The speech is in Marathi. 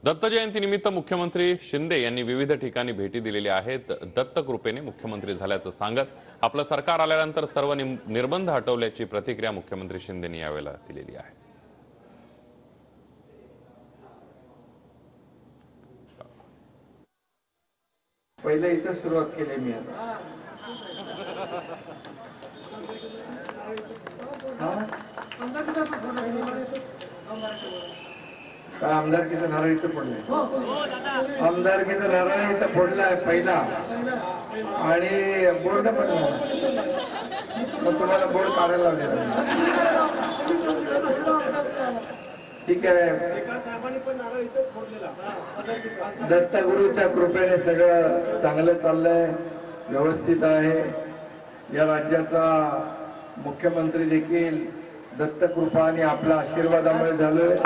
दत्त जयंतीनिमित्त मुख्यमंत्री शिंदे यांनी विविध ठिकाणी भेटी दिलेल्या आहेत। दत्त कृपेने मुख्यमंत्री झाल्याचं सांगत आपलं सरकार आल्यानंतर सर्व निर्बंध हटवल्याची प्रतिक्रिया मुख्यमंत्री शिंदेंनी यावेळेला दिलेली आहे। पहिले इथं सुरुवात केली मी काय आमदारकीचं नारळ इथं पडलंय, आमदारकीचं नारळ इथं पडलाय पहिला आणि बोर्ड पण मग तुम्हाला बोर्ड काढायला लावलेला। ठीक आहे, दत्तगुरूच्या कृपेने सगळं चांगलं चाललंय, व्यवस्थित आहे। या राज्याचा मुख्यमंत्री देखील दत्तकृपा आणि आपल्या आशीर्वादामुळे झालोय।